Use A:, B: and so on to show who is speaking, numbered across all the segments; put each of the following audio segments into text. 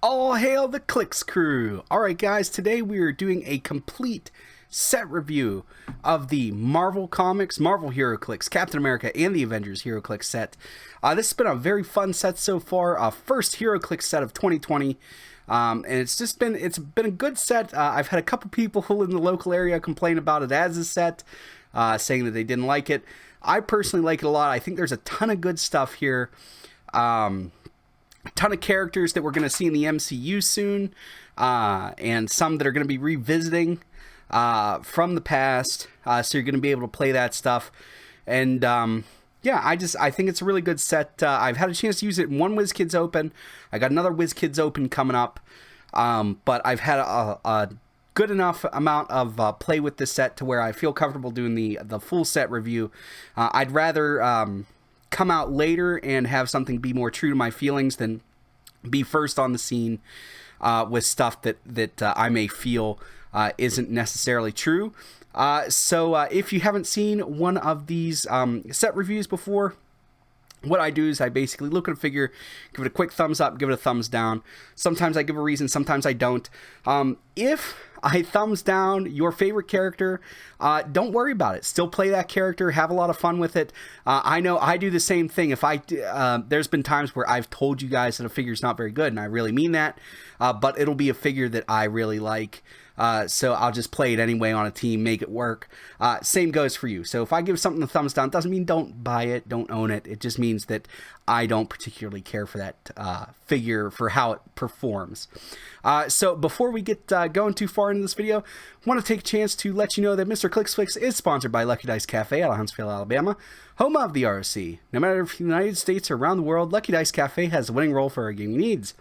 A: All hail the Clicks crew! Alright guys, today we are doing a complete set review of the Marvel Comics, Marvel Heroclix, Captain America, and the Avengers Heroclix set. This has been a very fun set so far, first Heroclix set of 2020. And it's been a good set. I've had a couple people in the local area complain about it as a set, saying that they didn't like it. I personally like it a lot. I think there's a ton of good stuff here. A ton of characters that we're going to see in the MCU soon, and some that are going to be revisiting from the past, so you're going to be able to play that stuff. And yeah, I think it's a really good set. I've had a chance to use it in one WizKids Open. I got another WizKids Open coming up, but I've had a good enough amount of play with this set to where I feel comfortable doing the full set review. I'd rather come out later and have something be more true to my feelings than be first on the scene with stuff that I may feel isn't necessarily true. So if you haven't seen one of these set reviews before, what I do is I basically look at a figure, give it a quick thumbs up, give it a thumbs down. Sometimes I give a reason, sometimes I don't. If I thumbs down your favorite character, don't worry about it. Still play that character, have a lot of fun with it. I know I do the same thing. If there's been times where I've told you guys that a figure's not very good, and I really mean that, but it'll be a figure that I really like. So I'll just play it anyway on a team, make it work. Same goes for you. So if I give something a thumbs down, it doesn't mean don't buy it, don't own it. It just means that I don't particularly care for that figure, for how it performs. So before we get going too far into this video, I want to take a chance to let you know that Mr. Clicksflix is sponsored by Lucky Dice Cafe out of Huntsville, Alabama, home of the ROC. No matter if in the United States or around the world, Lucky Dice Cafe has a winning role for our gaming needs.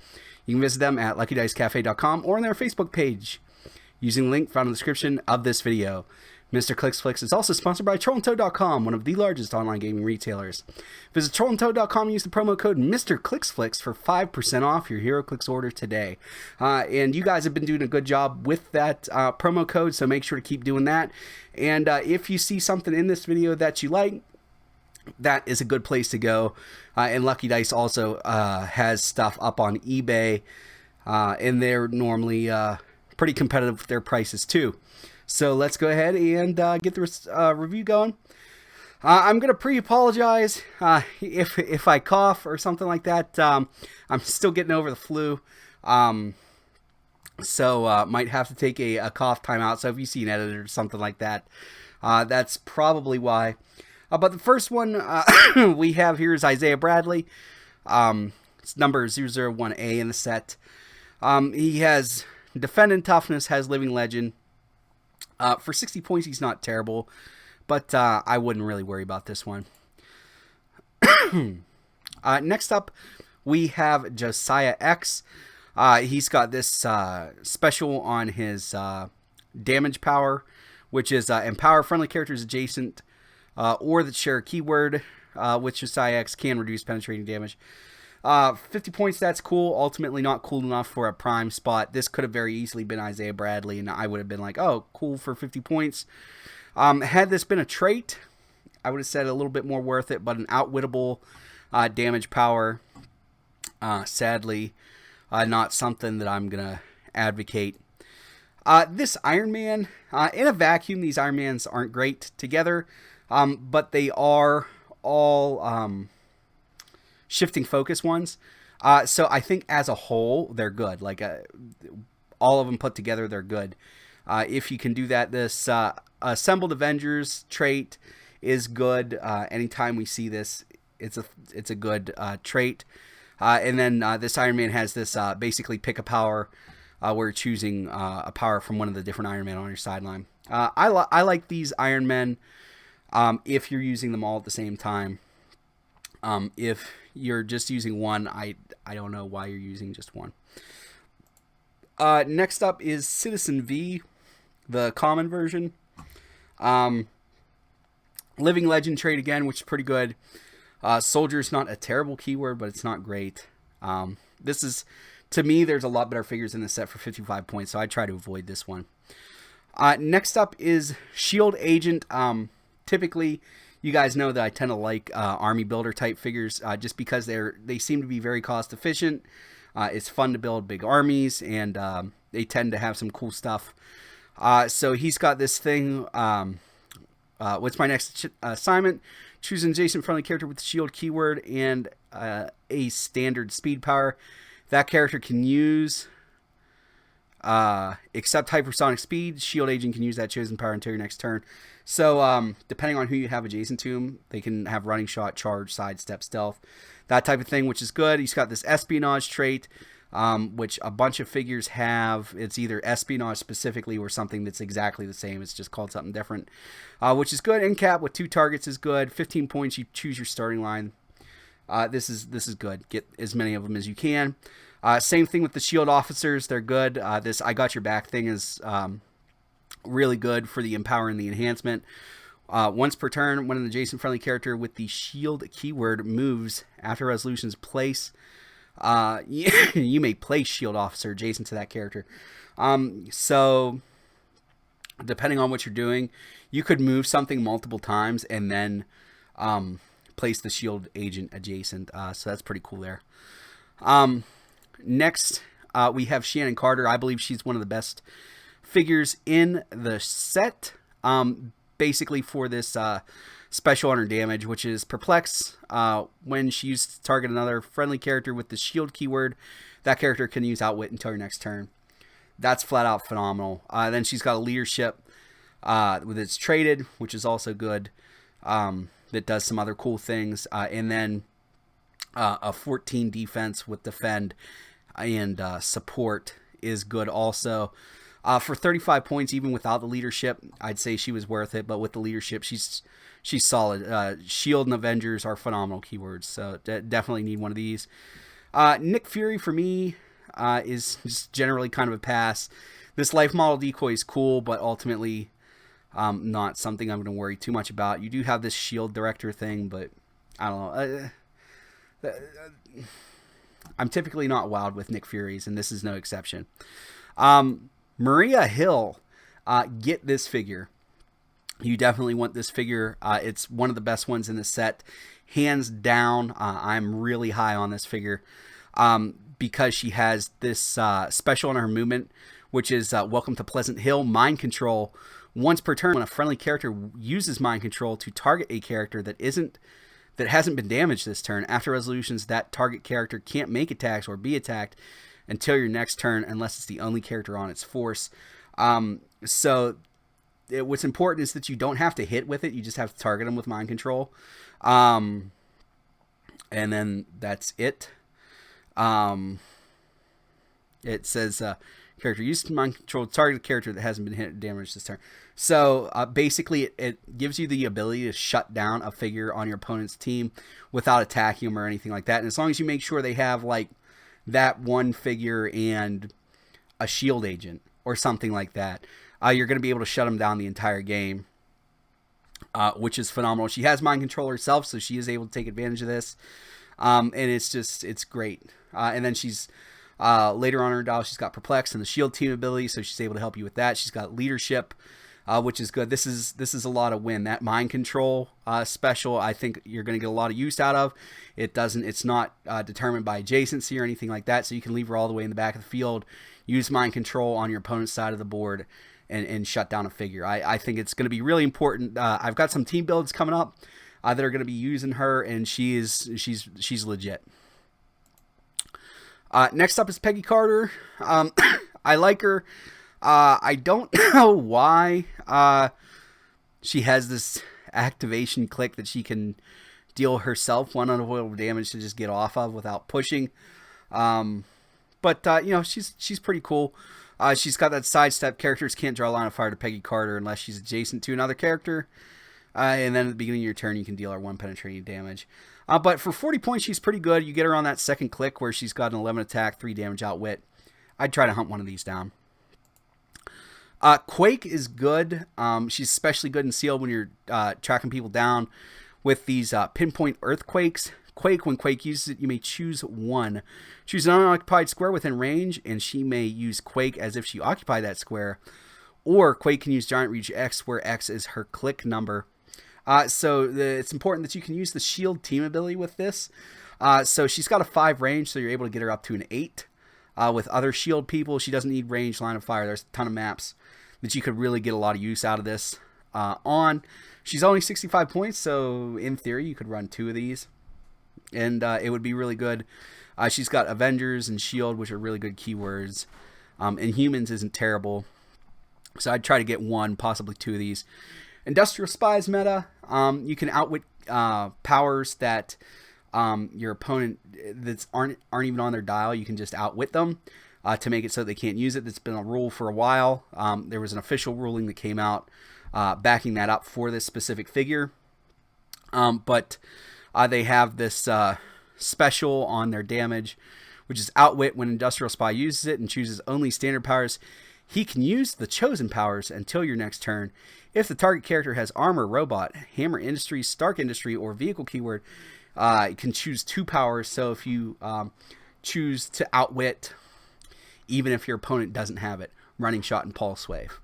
A: You can visit them at luckydicecafé.com or on their Facebook page using the link found in the description of this video. Mr. Clicksflix is also sponsored by trollandtoad.com, one of the largest online gaming retailers. Visit trollandtoad.com and use the promo code Mr. Clicksflix for 5% off your Heroclix order today. And you guys have been doing a good job with that promo code, so make sure to keep doing that. And if you see something in this video that you like, that is a good place to go. And Lucky Dice also has stuff up on eBay, and they're normally pretty competitive with their prices too. So let's go ahead and get the review going. I'm gonna pre-apologize if I cough or something like that. I'm still getting over the flu, so might have to take a cough timeout. So if you see an edit or something like that, that's probably why. But the first one we have here is Isaiah Bradley. It's number 001A in the set. He has Defend and Toughness, has Living Legend. For 60 points, he's not terrible, but I wouldn't really worry about this one. Next up, we have Josiah X. He's got this special on his damage power, which is empower friendly characters adjacent or that share a keyword with Josiah X can reduce penetrating damage. 50 points, that's cool. Ultimately not cool enough for a prime spot. This could have very easily been Isaiah Bradley, and I would have been like, oh, cool for 50 points. Had this been a trait, I would have said a little bit more worth it, but an outwittable damage power, sadly, not something that I'm going to advocate. This Iron Man, in a vacuum, these Iron Mans aren't great together, but they are all shifting focus ones. So I think as a whole, they're good. Like all of them put together, they're good. If you can do that, this Assembled Avengers trait is good. Anytime we see this, it's a good trait. And then this Iron Man has this basically pick a power where you're choosing a power from one of the different Iron Men on your sideline. I like these Iron Men if you're using them all at the same time. If you're just using one, I don't know why you're using just one. Next up is Citizen V, the common version. Living Legend trait again, which is pretty good. Soldier's not a terrible keyword, but it's not great. This is, to me, there's a lot better figures in this set for 55 points, so I try to avoid this one. Next up is Shield Agent. Typically, you guys know that I tend to like army builder type figures just because they seem to be very cost efficient. It's fun to build big armies, and they tend to have some cool stuff. So he's got this thing. What's my next assignment? Choose an adjacent friendly character with the shield keyword and a standard speed power. That character can use except hypersonic speed. Shield agent can use that chosen power until your next turn. So depending on who you have adjacent to him, they can have running shot, charge, sidestep, stealth, that type of thing, which is good. He's got this espionage trait, which a bunch of figures have. It's either espionage specifically or something that's exactly the same. It's just called something different, which is good. In cap with 2 targets is good. 15 points, you choose your starting line. This is good. Get as many of them as you can. Same thing with the shield officers. They're good. This I got your back thing is really good for the empower and the enhancement. Once per turn, when an adjacent friendly character with the shield keyword moves after resolution's place, you may place shield officer adjacent to that character. So depending on what you're doing, you could move something multiple times and then place the shield agent adjacent. So that's pretty cool there. Next, we have Shannon Carter. I believe she's one of the best figures in the set. Basically for this special on her damage, which is perplex. When she uses to target another friendly character with the shield keyword, that character can use outwit until your next turn. That's flat out phenomenal. Then she's got a leadership with its traded, which is also good. That does some other cool things. And then a 14 defense with defend and support is good also. For 35 points, even without the leadership, I'd say she was worth it. But with the leadership, she's solid. Shield and Avengers are phenomenal keywords, so definitely need one of these. Nick Fury for me is just generally kind of a pass. This life model decoy is cool, but ultimately not something I'm going to worry too much about. You do have this shield director thing, but I don't know. I'm typically not wild with Nick Furies, and this is no exception. Maria Hill, get this figure. You definitely want this figure. It's one of the best ones in the set. Hands down, I'm really high on this figure because she has this special on her movement, which is Welcome to Pleasant Hill, Mind Control. Once per turn, when a friendly character uses Mind Control to target a character that hasn't been damaged this turn, after resolutions, that target character can't make attacks or be attacked until your next turn, unless it's the only character on its force. What's important is that you don't have to hit with it. You just have to target them with Mind Control. And then that's it. It says, character used Mind Control to target a character that hasn't been hit or damaged this turn. So basically, it gives you the ability to shut down a figure on your opponent's team without attacking them or anything like that. And as long as you make sure they have, like, that one figure and a shield agent or something like that, you're going to be able to shut them down the entire game, which is phenomenal. She has Mind Control herself, so she is able to take advantage of this, and it's great. And then she's later on in her dial, she's got Perplex and the shield team ability, so she's able to help you with that. She's got leadership, which is good. This is a lot of win. That Mind Control special, I think you're going to get a lot of use out of. It's not determined by adjacency or anything like that, so you can leave her all the way in the back of the field, use Mind Control on your opponent's side of the board, and shut down a figure. I think it's going to be really important. I've got some team builds coming up that are going to be using her, and she's legit. Next up is Peggy Carter. I like her. I don't know why she has this activation click that she can deal herself one unavoidable damage to just get off of without pushing. But she's pretty cool. She's got that sidestep. Characters can't draw a line of fire to Peggy Carter unless she's adjacent to another character. And then at the beginning of your turn, you can deal her 1 penetrating damage. But for 40 points, she's pretty good. You get her on that second click where she's got an 11 attack, 3 damage outwit. I'd try to hunt one of these down. Quake is good. She's especially good in sealed when you're tracking people down with these pinpoint earthquakes. Quake, when Quake uses it, you may choose one. Choose an unoccupied square within range, and she may use Quake as if she occupied that square. Or Quake can use Giant Reach X, where X is her click number. It's important that you can use the shield team ability with this. So she's got a 5 range, so you're able to get her up to an 8. with other shield people. She doesn't need range, line of fire. There's a ton of maps that you could really get a lot of use out of this on. She's only 65 points, so in theory you could run 2 of these, and it would be really good. She's got Avengers and Shield, which are really good keywords. Inhumans isn't terrible, so I'd try to get 1, possibly 2 of these. Industrial Spies meta, you can outwit powers that your opponent that aren't even on their dial. You can just outwit them to make it so they can't use it. That's been a rule for a while. There was an official ruling that came out backing that up for this specific figure. But they have this special on their damage, which is outwit. When Industrial Spy uses it and chooses only standard powers, he can use the chosen powers until your next turn. If the target character has armor, robot, hammer industry, Stark industry, or vehicle keyword, you can choose 2 powers. So if you choose to outwit, even if your opponent doesn't have it, running shot and pulse wave.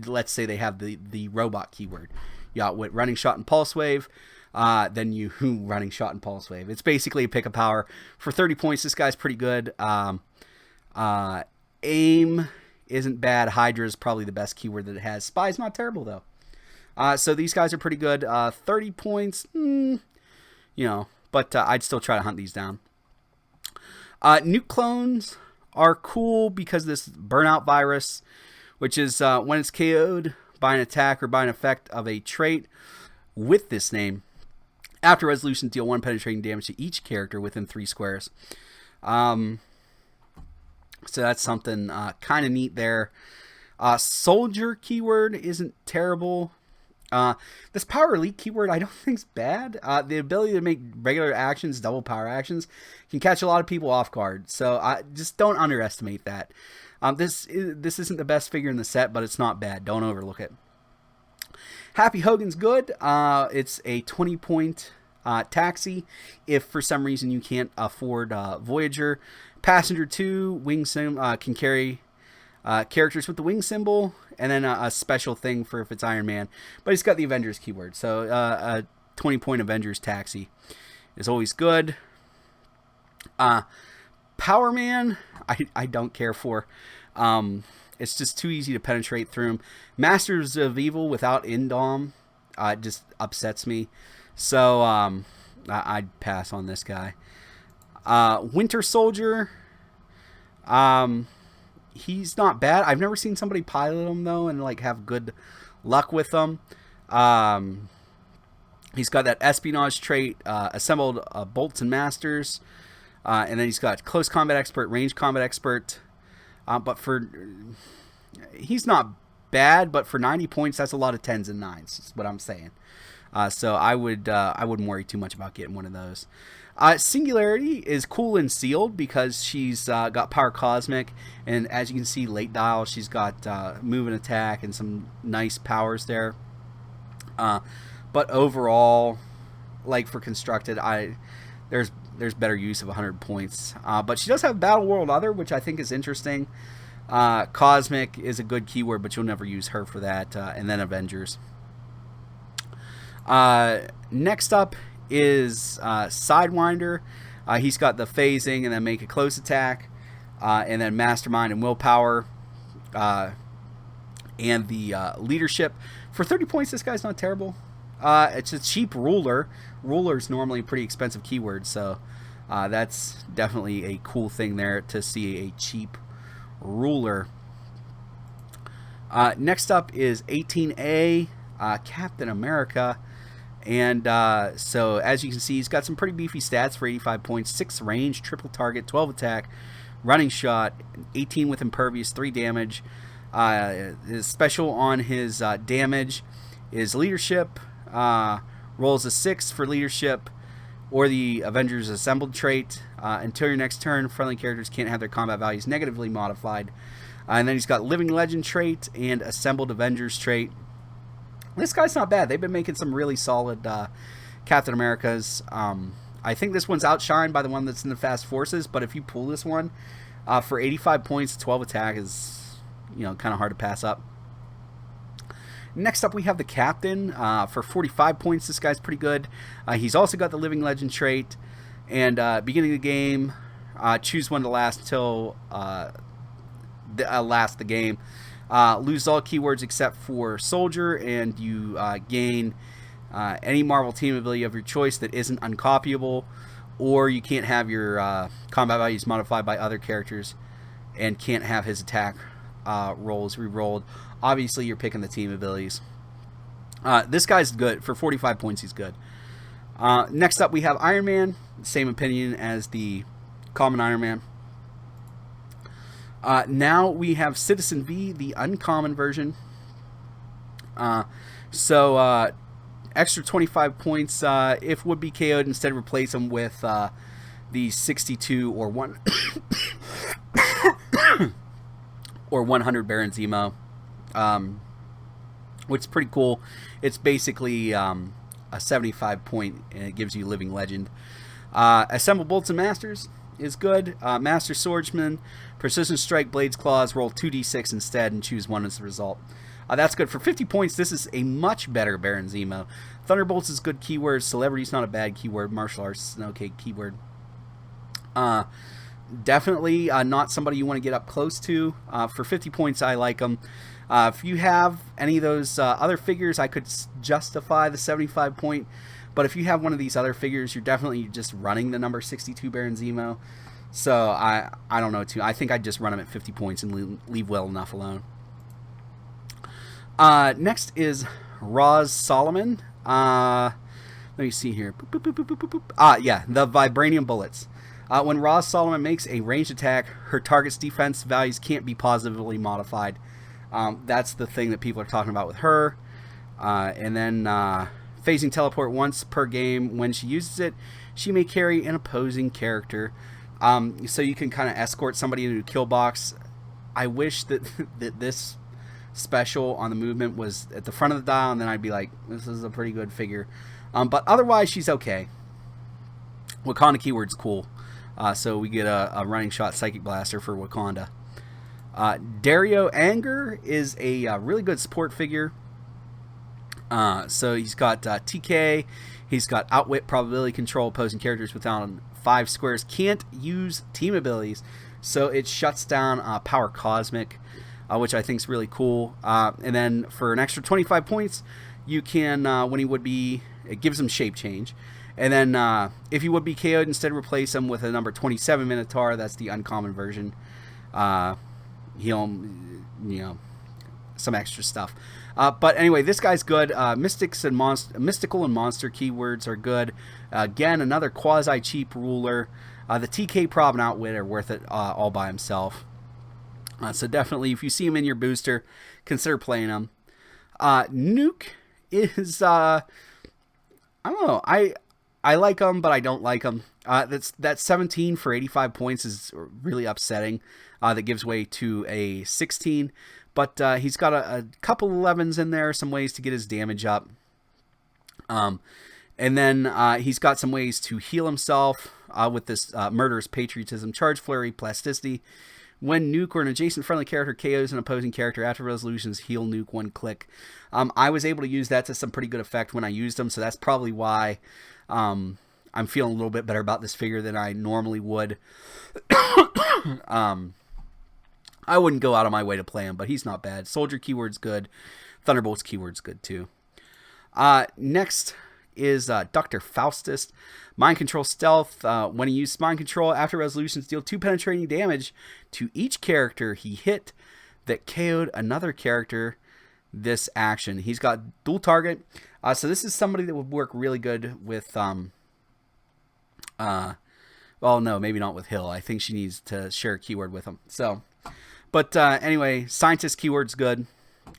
A: Let's say they have the robot keyword. You outwit running shot and pulse wave. Then you running shot and pulse wave. It's basically a pick a power for 30 points. This guy's pretty good. Aim isn't bad. Hydra is probably the best keyword that it has. Spy's not terrible though. So these guys are pretty good. 30 points, but I'd still try to hunt these down. Nuke clones are cool because this burnout virus, which is when it's KO'd by an attack or by an effect of a trait with this name, after resolution, deal 1 penetrating damage to each character within 3 squares. So that's something kind of neat there. Soldier keyword isn't terrible. This power elite keyword I don't think is bad. The ability to make regular actions double power actions can catch a lot of people off guard. So just don't underestimate that. This isn't the best figure in the set, but it's not bad. Don't overlook it. Happy Hogan's good. It's a 20-point taxi if for some reason you can't afford Voyager. Passenger 2 wing can carry characters with the wing symbol, and then a special thing for if it's Iron Man. But he's got the Avengers keyword, so a 20-point Avengers taxi is always good. Power Man, I don't care for. It's just too easy to penetrate through him. Masters of Evil without Indom just upsets me. So I'd pass on this guy. Winter Soldier. He's not bad. I've never seen somebody pilot him though and like have good luck with them. He's got that espionage trait, assembled bolts and masters, and then he's got close combat expert, range combat expert. But he's not bad, but for 90 points, that's a lot of 10s and 9s. Is what I'm saying. So I wouldn't worry too much about getting one of those. Singularity is cool and sealed because she's got power cosmic, and as you can see, late dial, she's got move and attack and some nice powers there. But overall, like for constructed, there's better use of 100 points. But she does have Battle World Other, which I think is interesting. Cosmic is a good keyword, but you'll never use her for that. And then Avengers. Next up is Sidewinder. He's got the phasing and then make a close attack, and then Mastermind and Willpower, and the leadership. For 30 points, this guy's not terrible. It's a cheap ruler. Ruler's normally a pretty expensive keyword, so that's definitely a cool thing there to see a cheap ruler. Next up is 18A, Captain America. And so as you can see, he's got some pretty beefy stats for 85 points, 6 range, triple target, 12 attack, running shot, 18 with impervious, 3 damage. His special on his damage is leadership, rolls a 6 for leadership or the Avengers Assembled trait. Until your next turn, friendly characters can't have their combat values negatively modified. And then he's got Living Legend trait and Assembled Avengers trait. This guy's not bad. They've been making some really solid Captain Americas. I think this one's outshined by the one that's in the Fast Forces, but if you pull this one for 85 points, 12 attack is kind of hard to pass up. Next up, we have the Captain for 45 points. This guy's pretty good. He's also got the Living Legend trait, and beginning of the game, choose one to last till last the game. Lose all keywords except for soldier, and you gain any Marvel team ability of your choice that isn't uncopyable, or you can't have your combat values modified by other characters, and can't have his attack rolls re-rolled. Obviously, you're picking the team abilities. This guy's good. For 45 points, he's good. Next up, we have Iron Man. Same opinion as the common Iron Man. Now we have Citizen V, the uncommon version. Extra 25 points if would be KO'd. Instead, replace them with the 62 or 1 or 100 Baron Zemo, which is pretty cool. It's basically a 75 point, and it gives you Living Legend. Assemble Bolts and Masters is good. Master Swordsman, Precision Strike, Blades, Claws, roll 2d6 instead and choose one as the result. That's good. For 50 points, this is a much better Baron Zemo. Thunderbolts is good keyword. Celebrity's not a bad keyword. Martial arts is an okay keyword. Definitely not somebody you want to get up close to. For 50 points, I like them. If you have any of those other figures, I could justify the 75 point. But if you have one of these other figures, you're definitely just running the number 62 Baron Zemo. So I don't know too. I think I'd just run him at 50 points and leave well enough alone. Next is Roz Solomon. Let me see here. Boop, boop, boop, boop, boop, boop. Yeah, the Vibranium Bullets. When Roz Solomon makes a ranged attack, her target's defense values can't be positively modified. That's the thing that people are talking about with her. And then phasing teleport once per game. When she uses it, she may carry an opposing character. So you can kind of escort somebody into a kill box. I wish that this special on the movement was at the front of the dial, and then I'd be like, this is a pretty good figure. But otherwise, she's okay. Wakanda keyword's cool. So we get a running shot Psychic Blaster for Wakanda. Dario Anger is a really good support figure. So he's got TK, he's got Outwit, Probability Control, opposing characters within 5 squares can't use team abilities, so it shuts down Power Cosmic, which I think is really cool. And then for an extra 25 points, you can, when he would be, it gives him shape change. And then if he would be KO'd, instead replace him with a number 27 Minotaur. That's the uncommon version. He'll, some extra stuff. But anyway, this guy's good. Mystical and monster keywords are good. Again, another quasi-cheap ruler. The TK Prob and Outwit are worth it all by himself. So definitely, if you see him in your booster, consider playing him. Nuke is, I don't know. I like him, but I don't like him. That 17 for 85 points is really upsetting. That gives way to a 16. But he's got a couple 11s in there, some ways to get his damage up. And then he's got some ways to heal himself with this Murderous Patriotism, Charge Flurry, Plasticity. When Nuke or an adjacent friendly character KOs an opposing character after resolutions, heal Nuke 1 click. I was able to use that to some pretty good effect when I used him, so that's probably why I'm feeling a little bit better about this figure than I normally would. I wouldn't go out of my way to play him, but he's not bad. Soldier keyword's good. Thunderbolts keyword's good too. Next is Dr. Faustus. Mind Control Stealth. When he uses Mind Control, after resolutions, deal 2 penetrating damage to each character he hit that KO'd another character this action. He's got dual target. So this is somebody that would work really good with... well, no, maybe not with Hill. I think she needs to share a keyword with him. So... But anyway, Scientist keyword's good.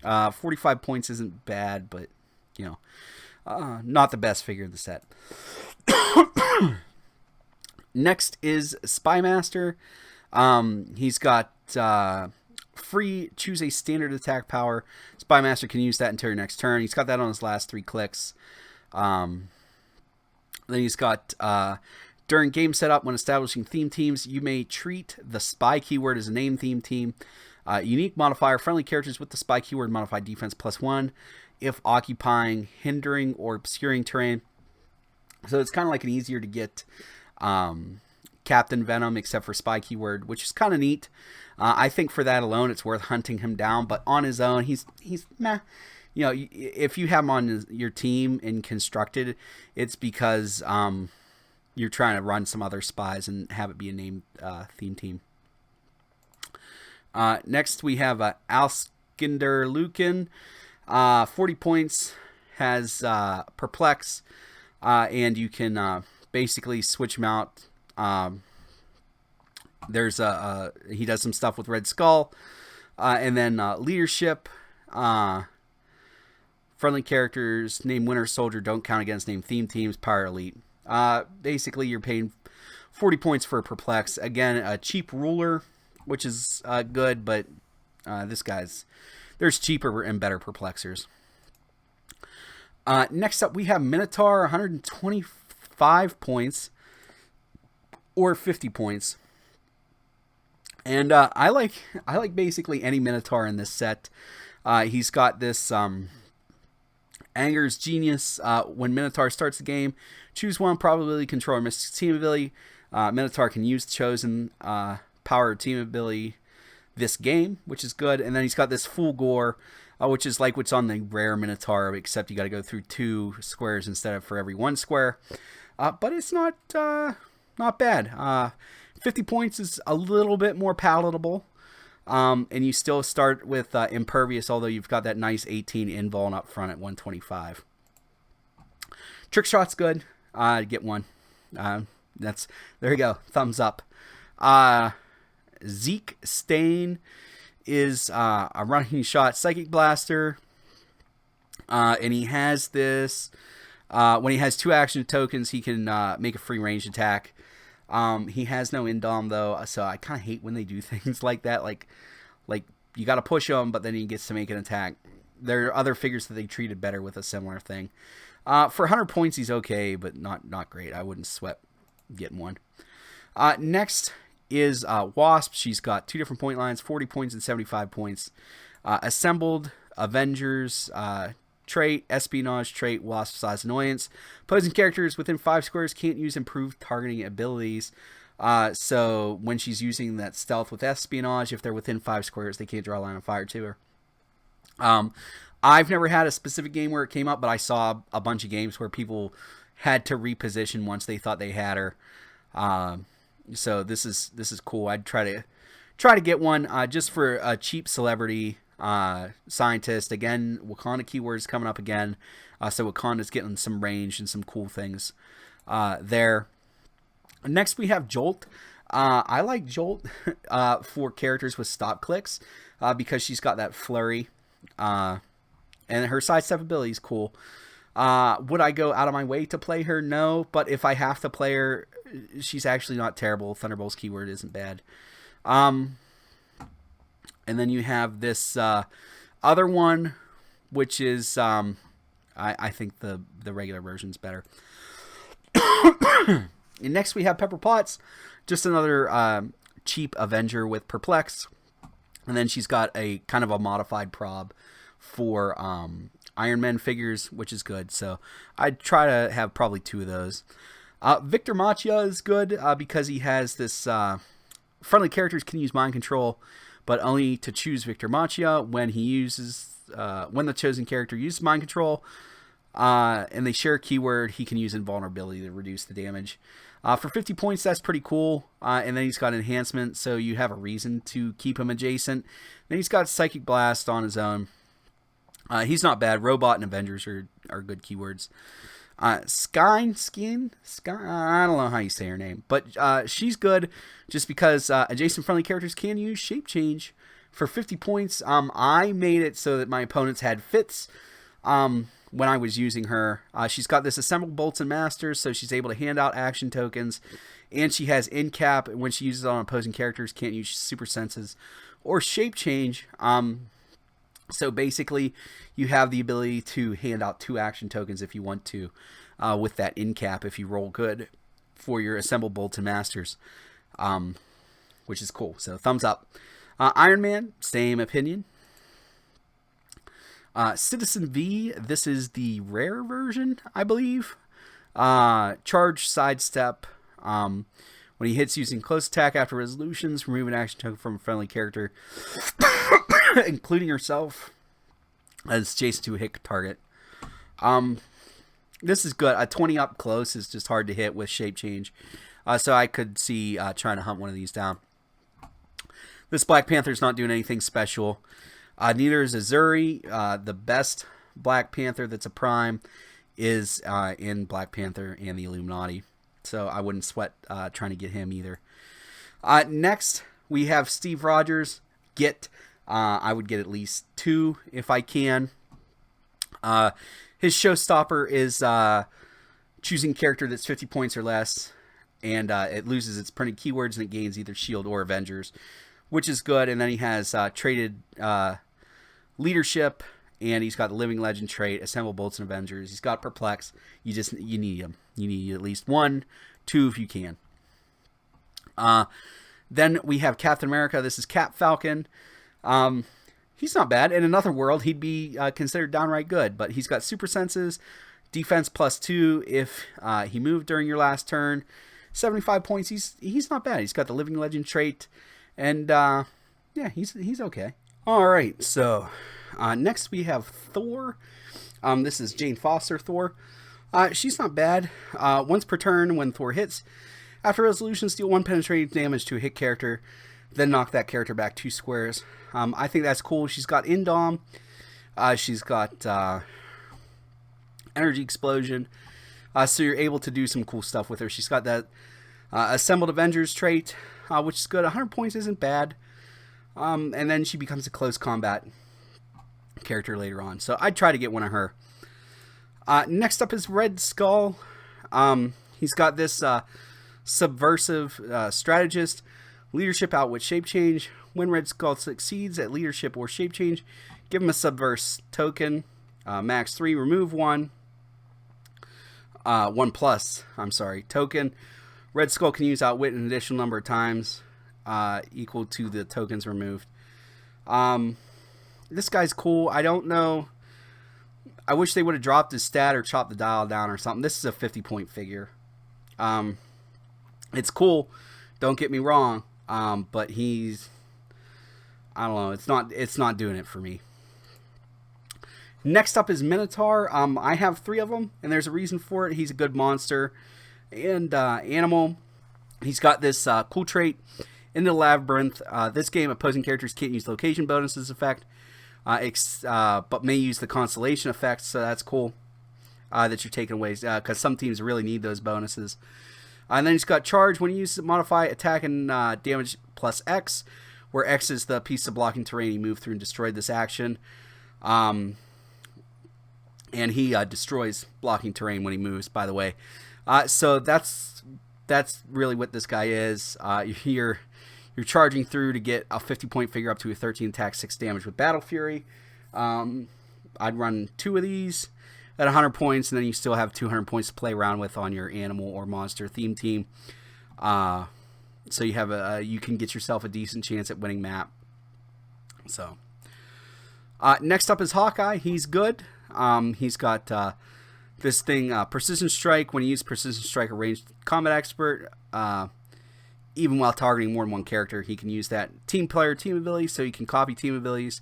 A: 45 points isn't bad, but, not the best figure in the set. Next is Spy Master. He's got free, choose a standard attack power. Spy Master can use that until your next turn. He's got that on his last 3 clicks. Then he's got... during game setup, when establishing theme teams, you may treat the spy keyword as a name theme team. Unique modifier, friendly characters with the spy keyword modify defense +1 if occupying, hindering, or obscuring terrain. So it's kind of like an easier to get Captain Venom except for spy keyword, which is kind of neat. I think for that alone, it's worth hunting him down. But on his own, he's meh. You know, if you have him on your team and constructed, it's because you're trying to run some other spies and have it be a named theme team. Next, we have Alskinder Lucan, 40 points, has Perplex, and you can basically switch him out. There's he does some stuff with Red Skull, and then leadership. Friendly characters named Winter Soldier don't count against named theme teams. Power Elite. Basically, you're paying 40 points for a Perplex. Again, a cheap ruler, which is good, but there's cheaper and better Perplexers. Next up, we have Minotaur, 125 points or 50 points. And I like basically any Minotaur in this set. He's got this Anger's Genius. When Minotaur starts the game, choose one probability controller mystic team ability. Minotaur can use chosen power team ability this game, which is good. And then he's got this Full Gore, which is like what's on the rare Minotaur, except you got to go through 2 squares instead of for every 1 square. But it's not bad. 50 points is a little bit more palatable. And you still start with Impervious, although you've got that nice 18 invuln up front at 125. Trick Shot's good. Get one. There you go. Thumbs up. Zeke Stain is a running shot Psychic Blaster. And he has this. When he has 2 action tokens, he can make a free range attack. He has no indom though, so I kind of hate when they do things like that. Like you got to push him, but then he gets to make an attack. There are other figures that they treated better with a similar thing. For 100 points, he's okay, but not great. I wouldn't sweat getting one. Next is Wasp. She's got 2 different point lines, 40 points and 75 points. Assembled, Avengers, trait, Espionage trait, Wasp size annoyance. Opposing characters within 5 squares can't use improved targeting abilities. So when she's using that stealth with Espionage, if they're within 5 squares, they can't draw a line of fire to her. I've never had a specific game where it came up, but I saw a bunch of games where people had to reposition once they thought they had her. So this is cool. I'd try to get one just for a cheap celebrity scientist. Again, Wakanda keywords coming up again. So Wakanda's getting some range and some cool things there. Next we have Jolt. I like Jolt for characters with stop clicks because she's got that flurry. And her sidestep ability is cool. Would I go out of my way to play her? No, but if I have to play her, she's actually not terrible. Thunderbolts keyword isn't bad. And then you have this other one, which is I think the regular version's better. And next we have Pepper Potts, just another cheap Avenger with Perplex. And then she's got a kind of a modified prob for Iron Man figures, which is good. So I'd try to have probably 2 of those. Victor Machia is good because he has this friendly characters can use mind control, but only to choose Victor Machia when he uses when the chosen character uses mind control, and they share a keyword. He can use invulnerability to reduce the damage. For 50 points, that's pretty cool. And then he's got enhancement, so you have a reason to keep him adjacent. Then he's got Psychic Blast on his own. He's not bad. Robot and Avengers are good keywords. Sky, I don't know how you say her name, but she's good just because adjacent friendly characters can use Shape Change. For 50 points, I made it so that my opponents had fits when I was using her. She's got this Assemble Bolts and Masters, so she's able to hand out action tokens, and she has in cap when she uses it on opposing characters, can't use Super Senses or Shape Change. So basically, you have the ability to hand out 2 action tokens if you want to, with that in cap if you roll good for your Assemble Bolts and Masters, which is cool. So thumbs up. Iron Man, same opinion. Citizen V, this is the rare version, I believe. Charge, sidestep, When he hits using close attack after resolutions, remove an action token from a friendly character, including yourself, as adjacent to a hit target. This is good. A 20 up close is just hard to hit with shape change. So I could see trying to hunt one of these down. This Black Panther's not doing anything special. Neither is Azuri. The best Black Panther that's a prime is in Black Panther and the Illuminati. So I wouldn't sweat trying to get him either. Next, we have Steve Rogers. I would get at least 2 if I can. His showstopper is choosing a character that's 50 points or less, and it loses its printed keywords and it gains either Shield or Avengers, which is good. And then he has traded leadership, and he's got the Living Legend trait, Assemble Bolts and Avengers. He's got Perplex. You need him. You need at least 1, 2 if you can. Then we have Captain America. This is Cap Falcon. He's not bad. In another world, he'd be considered downright good, but he's got super senses, defense +2 if he moved during your last turn. 75 points. He's not bad. He's got the Living Legend trait, and yeah, he's okay. All right, so next we have Thor. This is Jane Foster Thor. She's not bad. Once per turn, when Thor hits, after resolution, deal 1 penetrating damage to a hit character, then knock that character back 2 squares. I think that's cool. She's got Indom. She's got Energy Explosion. So you're able to do some cool stuff with her. She's got that Assembled Avengers trait, which is good. 100 points isn't bad. And then she becomes a close combat character later on. So I'd try to get one of her. Next up is Red Skull. He's got this subversive strategist, leadership, outwit, shape change. When Red Skull succeeds at leadership or shape change, give him a subverse token. Max 3, remove 1. 1+, token. Red Skull can use outwit an additional number of times, equal to the tokens removed. This guy's cool. I don't know. I wish they would have dropped his stat or chopped the dial down or something. This is a 50-point figure. It's cool. Don't get me wrong. But he's, I don't know. It's not doing it for me. Next up is Minotaur. I have 3 of them, and there's a reason for it. He's a good monster and animal. He's got this cool trait, In the Labyrinth. This game, opposing characters can't use location bonuses effect, but may use the constellation effect, so that's cool that you're taking away, because some teams really need those bonuses. And then he's got Charge. When you use modify attack and damage +X, where X is the piece of blocking terrain you move through and destroyed this action. And he destroys blocking terrain when he moves, by the way. So that's really what this guy is. You're charging through to get a 50-point figure up to a 13 attack, 6 damage with Battle Fury. I'd run 2 of these at 100 points, and then you still have 200 points to play around with on your animal or monster theme team. So you have you can get yourself a decent chance at winning map. So next up is Hawkeye. He's good. He's got this thing, Precision Strike. When you use Precision Strike, a ranged combat expert, even while targeting more than one character, he can use that. Team player, team ability, so you can copy team abilities.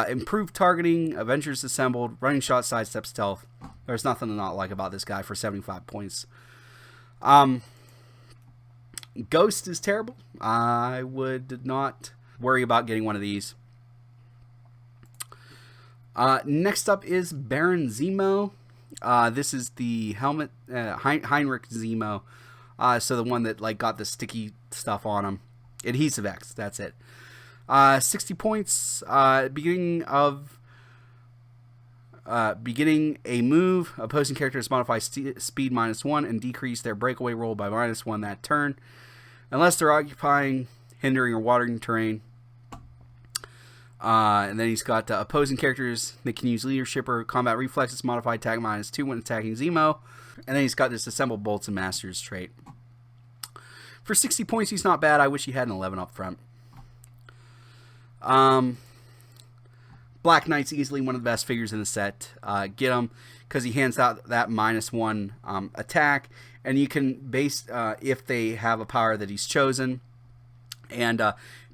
A: Improved targeting, Avengers Assembled, running shot, sidestep, stealth. There's nothing to not like about this guy for 75 points. Ghost is terrible. I would not worry about getting one of these. Next up is Baron Zemo. This is the helmet, Heinrich Zemo. So the one that got the sticky stuff on him. Adhesive X, that's it. 60 points. Beginning a move. Opposing characters modify speed -1 and decrease their breakaway roll by -1 that turn, unless they're occupying, hindering, or watering terrain. And then he's got opposing characters that can use leadership or combat reflexes, modify attack -2 when attacking Zemo. And then he's got this Assemble Bolts and Masters trait. For 60 points, he's not bad. I wish he had an 11 up front. Black Knight's easily one of the best figures in the set. Get him because he hands out that -1 attack, and you can base if they have a power that he's chosen. And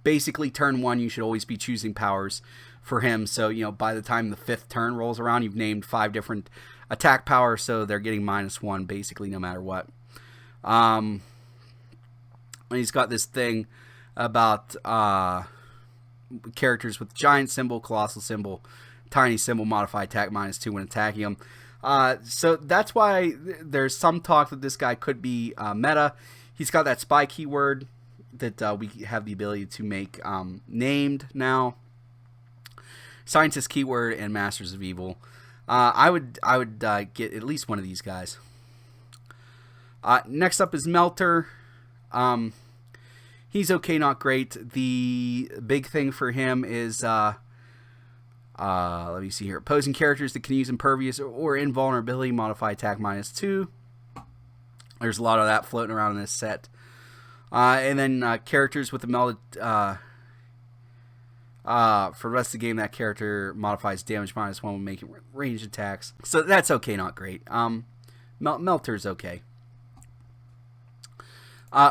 A: basically, turn 1, you should always be choosing powers for him. So, you know, by the time the 5th turn rolls around, you've named 5 different attack powers, so they're getting -1 basically no matter what. And he's got this thing about characters with giant symbol, colossal symbol, tiny symbol, modify attack -2 when attacking them. So that's why there's some talk that this guy could be meta. He's got that spy keyword that we have the ability to make named now. Scientist keyword and Masters of Evil. I would get at least one of these guys. Next up is Melter. He's okay, not great. The big thing for him is let me see here. Opposing characters that can use impervious or invulnerability modify attack -2. There's a lot of that floating around in this set. And then characters with the melted for the rest of the game, that character modifies damage -1 when making ranged attacks. So that's okay, not great. Melter's okay.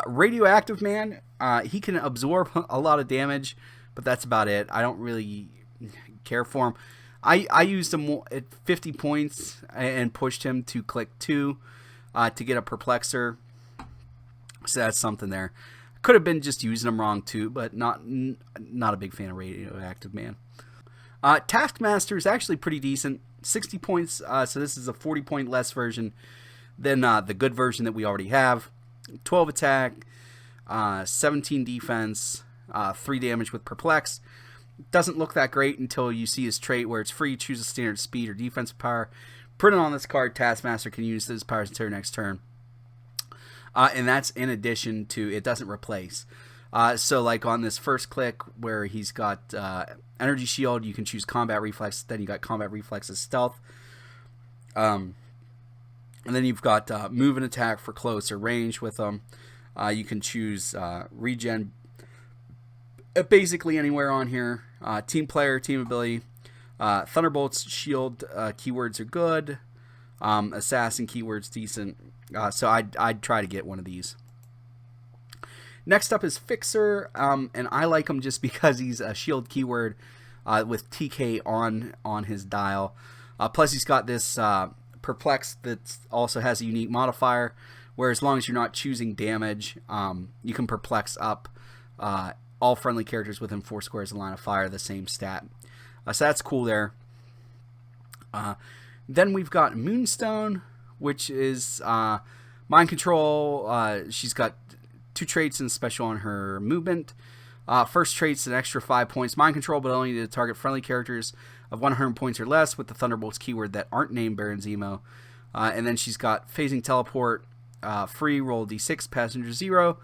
A: Radioactive Man, he can absorb a lot of damage, but that's about it. I don't really care for him. I used him at 50 points and pushed him to click 2 to get a Perplexer. So that's something there. Could have been just using him wrong too, but not a big fan of Radioactive Man. Taskmaster is actually pretty decent. 60 points, so this is a 40-point less version than the good version that we already have. 12 attack, 17 defense, 3 damage with Perplex. Doesn't look that great until you see his trait where it's free. Choose a standard speed or defensive power. Print it on this card. Taskmaster can use those powers until next turn. And that's in addition to, it doesn't replace. So like on this first click where he's got energy shield, you can choose combat reflex. Then you got combat reflex as stealth. And then you've got move and attack for close or range with them. You can choose regen basically anywhere on here. Team player, team ability. Thunderbolts, shield keywords are good. Assassin keywords decent. So I'd try to get one of these. Next up is Fixer, and I like him just because he's a shield keyword with TK on his dial. Plus he's got this Perplex that also has a unique modifier, where as long as you're not choosing damage, you can Perplex up all friendly characters within 4 squares of line of fire, the same stat. So that's cool there. Then we've got Moonstone, which is mind control. She's got 2 traits and special on her movement. First trait's an extra 5 points mind control, but only to target friendly characters of 100 points or less with the Thunderbolts keyword that aren't named Baron Zemo. And then she's got phasing teleport, free, roll d6, passenger 0.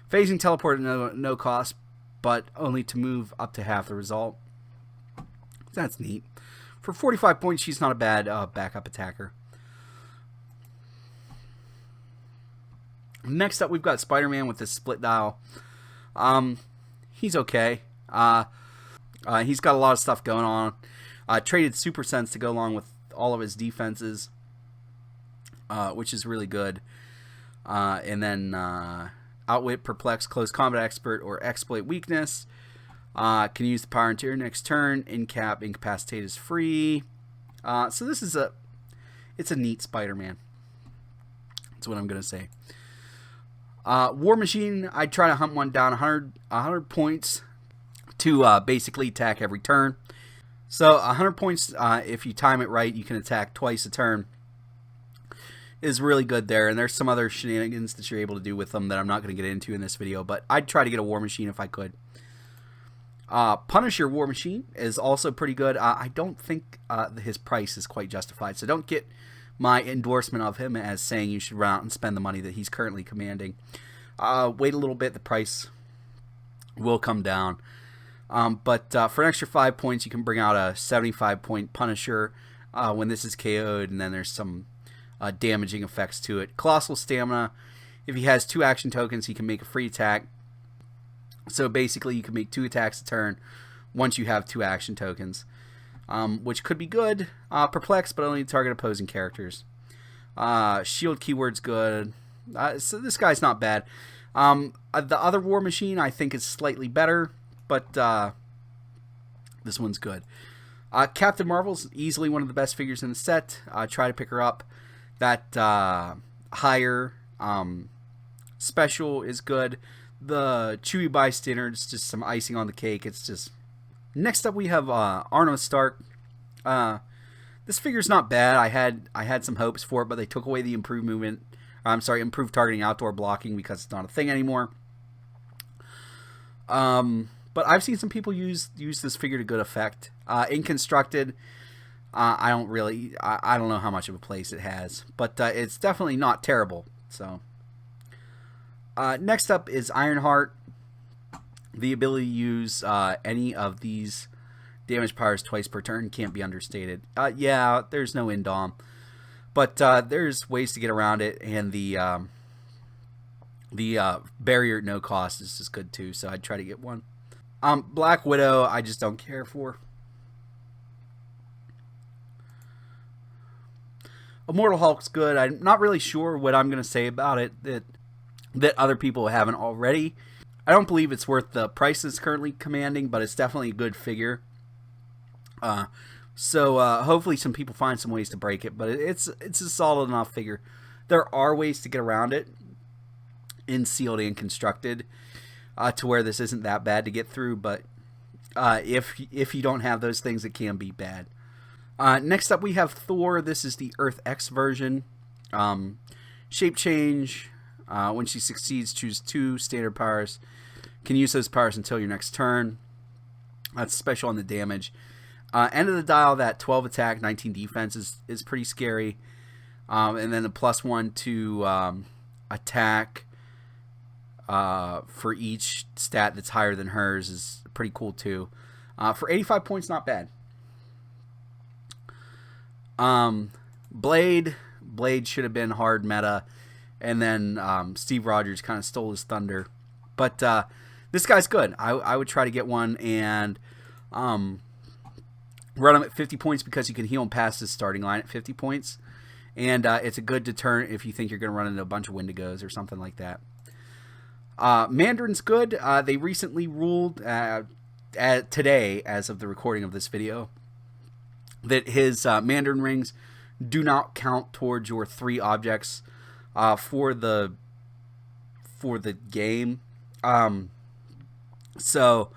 A: Phasing teleport at no cost, but only to move up to half the result. That's neat. For 45 points, she's not a bad backup attacker. Next up, we've got Spider-Man with this split dial. He's okay. He's got a lot of stuff going on. Traded Super Sense to go along with all of his defenses, which is really good. And then Outwit, Perplex, Close Combat Expert, or Exploit Weakness. Can use the power until your next turn. Incap, Incapacitate is free. So this is it's a neat Spider-Man. That's what I'm going to say. War Machine, I'd try to hunt one down 100 points to basically attack every turn. So 100 points, if you time it right, you can attack twice a turn. Is really good there, and there's some other shenanigans that you're able to do with them that I'm not going to get into in this video, but I'd try to get a War Machine if I could. Punisher War Machine is also pretty good. I don't think his price is quite justified, so don't get my endorsement of him as saying you should run out and spend the money that he's currently commanding. Wait a little bit, the price will come down. But for an extra 5 points, you can bring out a 75-point Punisher when this is KO'd, and then there's some damaging effects to it. Colossal Stamina. If he has 2 action tokens, he can make a free attack. So basically, you can make 2 attacks a turn once you have 2 action tokens. which could be good. Perplex, but only target opposing characters. Shield keyword's good. So this guy's not bad. The other War Machine I think is slightly better, but this one's good. Captain Marvel's easily one of the best figures in the set. Try to pick her up. That higher special is good. The Chewie Bystander is just some icing on the cake. It's just... Next up we have Arno Stark. This figure's not bad. I had some hopes for it, but they took away the improved movement. Improved targeting outdoor blocking because it's not a thing anymore. But I've seen some people use this figure to good effect. In constructed, I don't know how much of a place it has, but it's definitely not terrible. So next up is Ironheart. The ability to use any of these damage powers twice per turn can't be understated. Yeah, there's no indom, but there's ways to get around it, and the barrier at no cost is just good too, so I'd try to get one. Black Widow, I just don't care for. Immortal Hulk's good. I'm not really sure what I'm going to say about it that other people haven't already. I don't believe it's worth the price it's currently commanding, but it's definitely a good figure. So hopefully some people find some ways to break it, but it's a solid enough figure. There are ways to get around it in sealed and constructed to where this isn't that bad to get through, but if you don't have those things, it can be bad. Next up we have Thor. This is the Earth X version. Shape change. When she succeeds, choose 2 standard powers. Can use those powers until your next turn. That's special on the damage. End of the dial, that 12 attack, 19 defense is pretty scary. And then the +1 to attack for each stat that's higher than hers is pretty cool too. For 85 points, not bad. Blade should have been hard meta, and then Steve Rogers kind of stole his thunder. But this guy's good. I would try to get one and run him at 50 points because you can heal him past his starting line at 50 points. And it's a good deterrent if you think you're going to run into a bunch of Wendigos or something like that. Mandarin's good. They recently ruled today, as of the recording of this video, that his Mandarin rings do not count towards your 3 objects for the game. So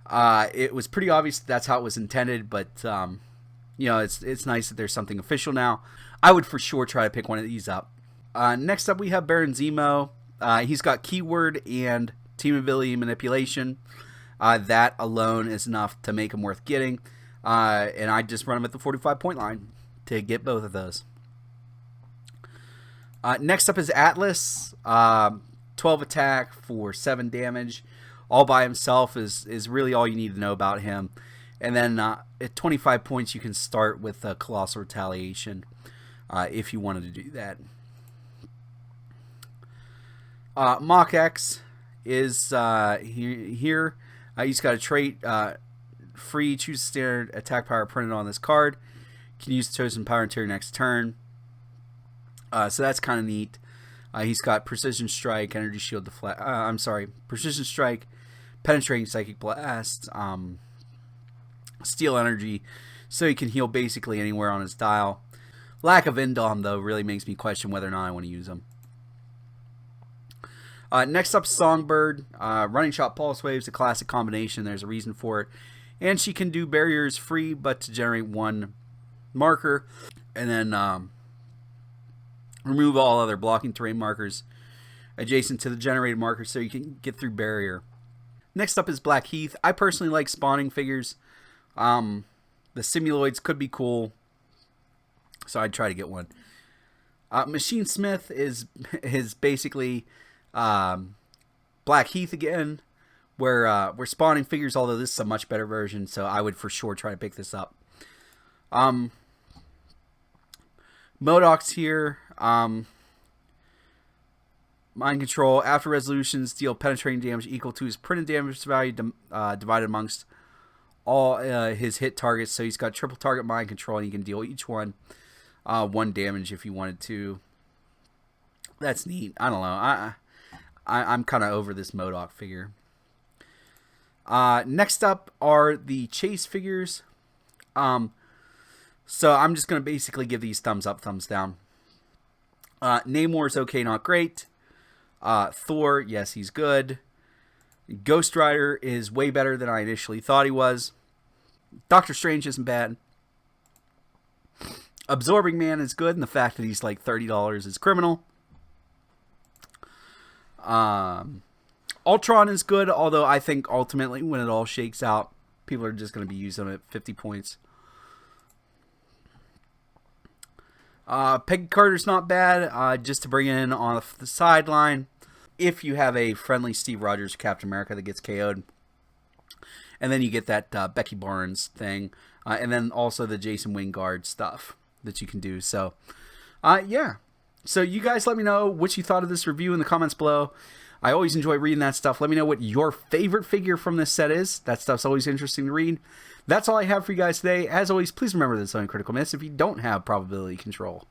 A: it was pretty obvious that's how it was intended, but you know, it's nice that there's something official now. I would for sure try to pick one of these up. Next up we have Baron Zemo. He's got keyword and team ability manipulation. That alone is enough to make him worth getting. And I just run him at the 45 point line to get both of those. Next up is Atlas. 12 attack for 7 damage. All by himself is really all you need to know about him. And then at 25 points you can start with Colossal Retaliation if you wanted to do that. Mach X is here. He's got a trait free, choose standard attack power printed on this card. Can use the chosen power until your next turn. So that's kind of neat. He's got Precision Strike, Energy Shield, Precision Strike, Penetrating Psychic Blast, Steel Energy, so he can heal basically anywhere on his dial. Lack of Indom, though, really makes me question whether or not I want to use him. Next up, Songbird. Running Shot Pulse Waves, a classic combination. There's a reason for it. And she can do barriers free, but to generate 1 marker. And then remove all other blocking terrain markers adjacent to the generated marker so you can get through barrier. Next up is Black Heath. I personally like spawning figures. The Simuloids could be cool, so I'd try to get one. Machine Smith is basically Black Heath again, where we're spawning figures, although this is a much better version, so I would for sure try to pick this up. MODOK's here. Mind Control. After resolutions, deal penetrating damage equal to his printed damage value divided amongst all his hit targets. So he's got triple target mind control, and you can deal each one 1 damage if you wanted to. That's neat. I don't know. I'm kind of over this MODOK figure. Next up are the Chase figures. So I'm just going to basically give these thumbs up, thumbs down. Namor's okay, not great. Thor, yes, he's good. Ghost Rider is way better than I initially thought he was. Doctor Strange isn't bad. Absorbing Man is good, and the fact that he's like $30 is criminal. Ultron is good, although I think ultimately when it all shakes out, people are just going to be using him at 50 points. Peggy Carter's not bad, just to bring in off the sideline if you have a friendly Steve Rogers Captain America that gets KO'd. And then you get that Becky Barnes thing, and then also the Jason Wingard stuff that you can do. So, yeah. So you guys let me know what you thought of this review in the comments below. I always enjoy reading that stuff. Let me know what your favorite figure from this set is. That stuff's always interesting to read. That's all I have for you guys today. As always, please remember this on Critical Miss if you don't have probability control.